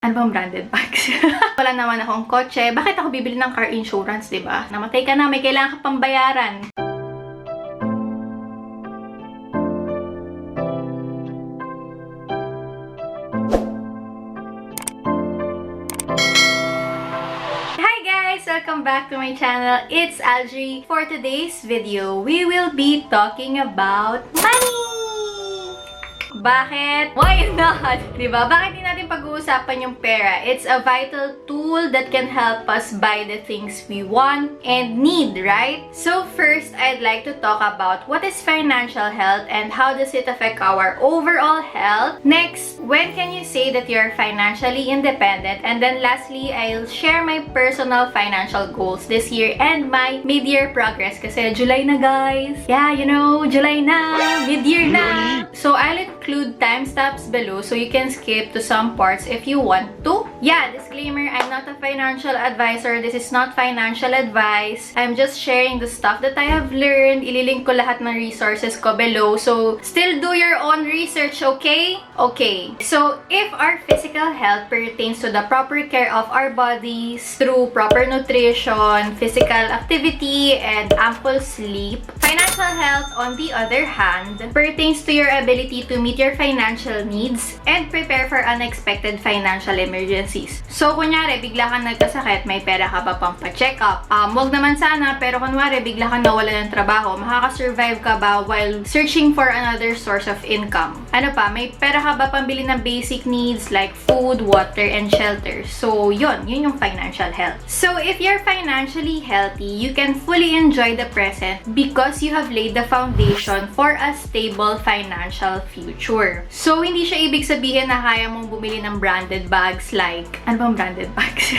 Ano bang branded bags? Wala naman akong kotse. Bakit ako bibili ng car insurance, diba? Namatay ka na, may kailangan ka pang bayaran. Hi guys! Welcome back to my channel. It's Algie. For today's video, we will be talking about money! Bakit? Why not? Diba? Bakit di natin pag-uusapan yung pera? It's a vital tool that can help us buy the things we want and need, right? So first, I'd like to talk about what is financial health and how does it affect our overall health. Next, when can you say that you're financially independent? And then lastly, I'll share my personal financial goals this year and my mid-year progress kasi July na guys. Yeah, you know, July na, mid-year na. So I'll include timestamps below so you can skip to some parts if you want to. Yeah, disclaimer, I'm not a financial advisor. This is not financial advice. I'm just sharing the stuff that I have learned. Ililink ko lahat ng resources ko below. So, still do your own research, okay? Okay. So, if our physical health pertains to the proper care of our bodies through proper nutrition, physical activity, and ample sleep, financial health, on the other hand, pertains to your ability to meet your financial needs and prepare for unexpected financial emergencies. So, kunyari, bigla kang nagkasakit, may pera ka pa pang pa-check up. Wag naman sana, pero kunwari, bigla kang nawala ng trabaho, makakasurvive ka ba while searching for another source of income? Ano pa, may pera ka ba pambili ng basic needs like food, water, and shelter? So, yun yung financial health. So, if you're financially healthy, you can fully enjoy the present because you have laid the foundation for a stable financial future. So, hindi siya ibig sabihin na kaya mong bumili ng branded bags like, ano bang branded bags?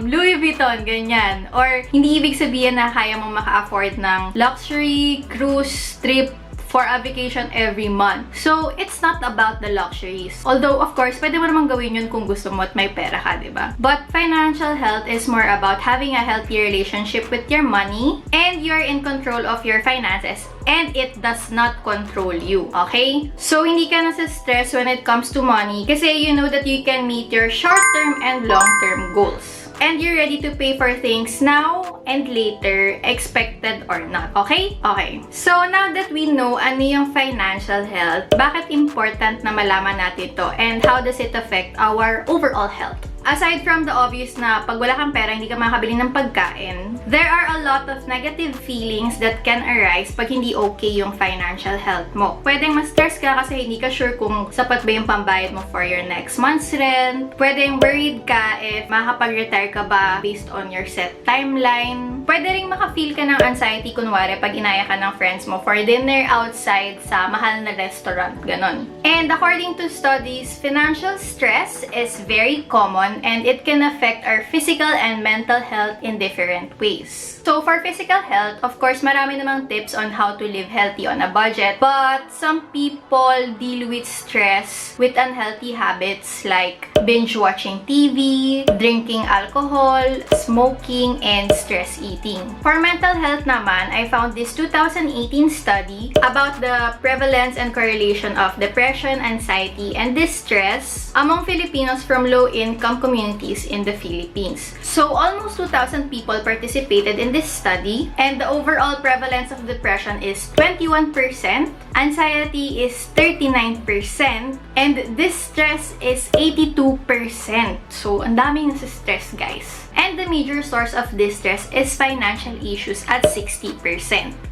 Louis Vuitton, ganyan. Or, hindi ibig sabihin na kaya mong maka-afford ng luxury cruise trip for a vacation every month. So, it's not about the luxuries. Although, of course, pwede mo naman gawin yun kung gusto mo at may pera ka, diba? But financial health is more about having a healthy relationship with your money and you're in control of your finances and it does not control you, okay? So, hindi ka nasa-stress when it comes to money kasi you know that you can meet your short-term and long-term goals. And you're ready to pay for things now and later, expected or not. Okay? Okay. So, now that we know ano yung financial health, bakit important na malaman natin ito and how does it affect our overall health? Aside from the obvious na pag wala kang pera, hindi ka makakabili ng pagkain, there are a lot of negative feelings that can arise pag hindi okay yung financial health mo. Pwedeng ma-stress ka kasi hindi ka sure kung sapat ba yung pambayad mo for your next month's rent. Pwedeng worried ka if makakapag-retire ka ba based on your set timeline. Pwede ring maka-feel ka ng anxiety kunwari pag inaya ka ng friends mo for dinner outside sa mahal na restaurant, ganon. And according to studies, financial stress is very common and it can affect our physical and mental health in different ways. So, for physical health, of course, marami namang tips on how to live healthy on a budget. But some people deal with stress with unhealthy habits like binge-watching TV, drinking alcohol, smoking, and stress eating. For mental health naman, I found this 2018 study about the prevalence and correlation of depression, anxiety, and distress among Filipinos from low-income communities in the Philippines. So, almost 2,000 people participated in this study, and the overall prevalence of depression is 21%, anxiety is 39%, and distress is 82%. So, ang daming nasa stress, guys. And the major source of distress is financial issues at 60%.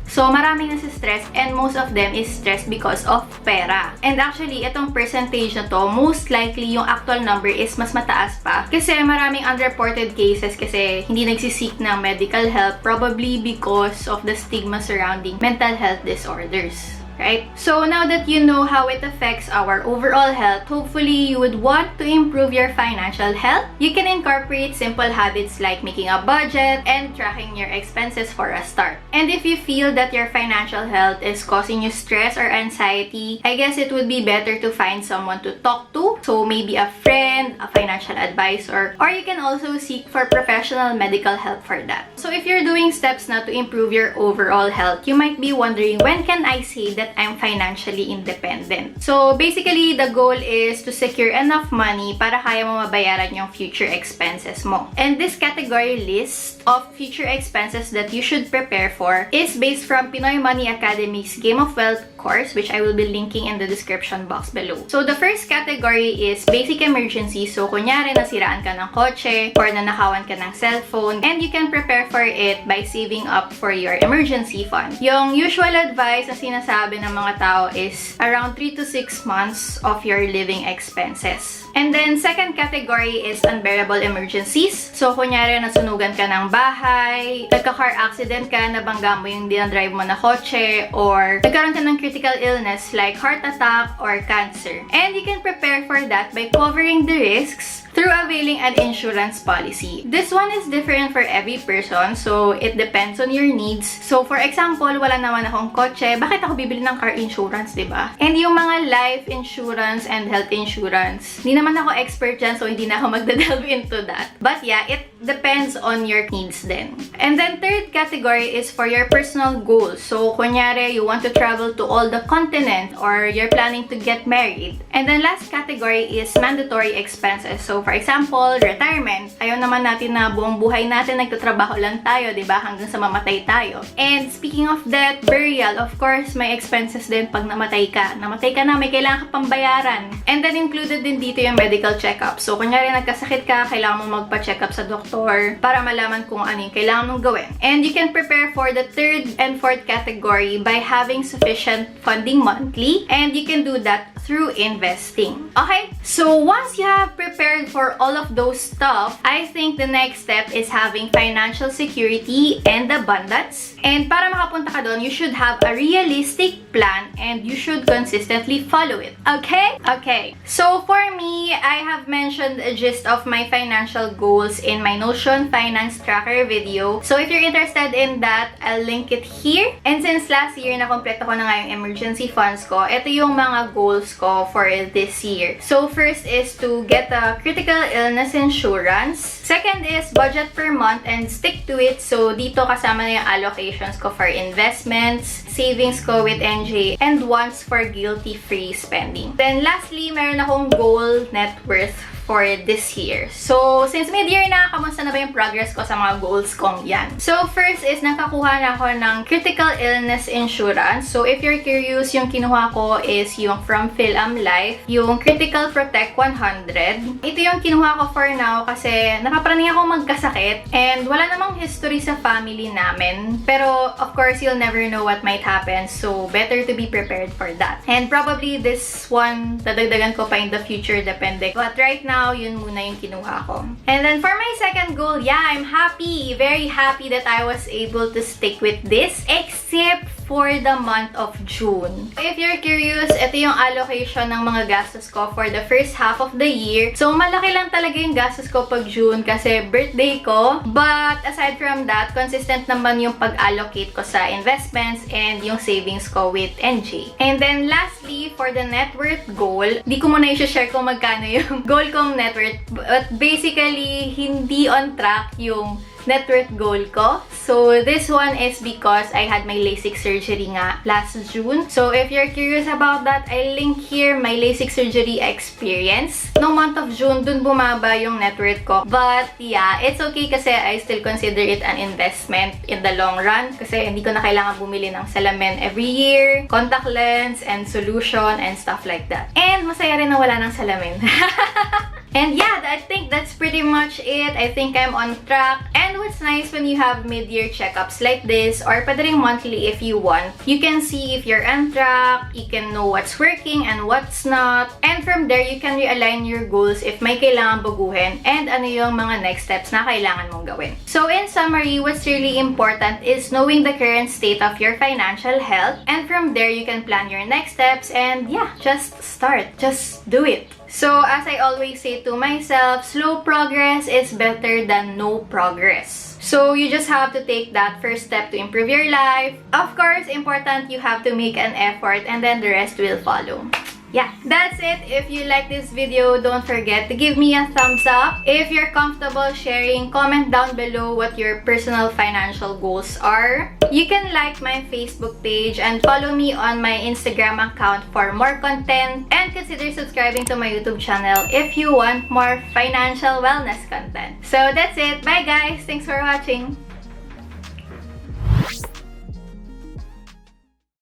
So, maraming nasa stress and most of them is stress because of pera. And actually, itong percentage na to, most likely yung actual number is mas mataas pa. Kasi maraming unreported cases kasi hindi nagsisik ng medical help probably because of the stigma surrounding mental health disorders. Right? So, now that you know how it affects our overall health, hopefully you would want to improve your financial health. You can incorporate simple habits like making a budget and tracking your expenses for a start. And if you feel that your financial health is causing you stress or anxiety, I guess it would be better to find someone to talk to. So, maybe a friend, a financial advisor, or you can also seek for professional medical help for that. So, if you're doing steps now to improve your overall health, you might be wondering, when can I say that that I'm financially independent. So basically, the goal is to secure enough money para kaya mo mabayaran yung future expenses mo. And this category list of future expenses that you should prepare for is based from Pinoy Money Academy's Game of Wealth course, which I will be linking in the description box below. So the first category is basic emergency. So kunyari nasiraan ka ng kotse or nanakawan ka ng cellphone, and you can prepare for it by saving up for your emergency fund. Yung usual advice na sinasabi ng mga tao is around 3 to 6 months of your living expenses. And then, second category is unbearable emergencies. So, kunyari, nasunugan ka ng bahay, nagka-car accident ka, nabangga mo yung dinadrive mo na kotse, or nagkaroon ka ng critical illness like heart attack or cancer. And you can prepare for that by covering the risks through availing an insurance policy. This one is different for every person, so it depends on your needs. So, for example, wala naman akong kotse, bakit ako bibili ng car insurance, diba? And yung mga life insurance and health insurance, hindi naman ako expert dyan, so hindi na ako magda-delve into that. But yeah, it depends on your needs then. And then, third category is for your personal goals. So, kunyari, you want to travel to all the continent, or you're planning to get married. And then, last category is mandatory expenses. So, for example, retirement. Ayaw naman natin na buong buhay natin nagtatrabaho lang tayo, diba? Hanggang sa mamatay tayo. And speaking of death, burial, of course, may expenses din pag namatay ka. Namatay ka na, may kailangan ka pang bayaran. And then included din dito yung medical check-up. So, kunyari nagkasakit ka, kailangan mo magpa-check up sa doktor para malaman kung ano yung kailangan mong gawin. And you can prepare for the third and fourth category by having sufficient funding monthly. And you can do that through investing. Okay? So, once you have prepared for all of those stuff, I think the next step is having financial security and abundance. And para makapunta ka doon, you should have a realistic plan and you should consistently follow it. Okay? Okay. So, for me, I have mentioned a gist of my financial goals in my Notion Finance Tracker video. So, if you're interested in that, I'll link it here. And since last year, nakompleto ko na nga yung emergency funds ko, ito yung mga goals ko for this year. So, first is to get a critical illness insurance. Second is budget per month and stick to it. So, dito kasama na yung allocations ko for investments, savings ko with NJ, and wants for guilty-free spending. Then, lastly, meron akong goal net worth for this year. So, since mid-year na, kamusta na ba yung progress ko sa mga goals kong yan? So, first is nakakuha na ako ng critical illness insurance. So, if you're curious, yung kinuha ko is yung from Life, yung Critical Protect 100. Ito yung kinuha ko for now kasi nakapraning ako magkasakit and wala namang history sa family namin. Pero, of course, you'll never know what might happen. So, better to be prepared for that. And probably this one, dadagdagan ko pa in the future, depende. But right now, yun muna yung kinuha ko. And then for my second goal, yeah, I'm happy, very happy that I was able to stick with this, except for the month of June. If you're curious, ito yung allocation ng mga gastos ko for the first half of the year. So, malaki lang talaga yung gastos ko pag June kasi birthday ko. But, aside from that, consistent naman yung pag-allocate ko sa investments and yung savings ko with NJ. And then, lastly, for the net worth goal, di ko muna i-share kung magkano yung goal kong net worth. But basically, hindi on track yung net worth goal ko. So, this one is because I had my LASIK surgery nga last June. So, if you're curious about that, I'll link here my LASIK surgery experience. No month of June, dun bumaba yung net worth ko. But, yeah, it's okay kasi I still consider it an investment in the long run. Kasi hindi ko na kailangan bumili ng salamin every year, contact lens, and solution, and stuff like that. And masaya rin na wala ng salamin. And yeah, I think that's pretty much it. I think I'm on track. And what's nice when you have mid-year checkups like this, or pwede rin monthly if you want, you can see if you're on track, you can know what's working and what's not. And from there, you can realign your goals if may kailangan baguhin and ano yung mga next steps na kailangan mong gawin. So in summary, what's really important is knowing the current state of your financial health. And from there, you can plan your next steps and yeah, just start. Just do it. So, as I always say to myself, slow progress is better than no progress. So, you just have to take that first step to improve your life. Of course, important, you have to make an effort and then the rest will follow. yeah, that's it. If you like this video, don't forget to give me a thumbs up. If you're comfortable sharing, comment down below what your personal financial goals are. You can like my Facebook page and follow me on my Instagram account for more content, and consider subscribing to my YouTube channel if you want more financial wellness content. So that's it. Bye guys! Thanks for watching!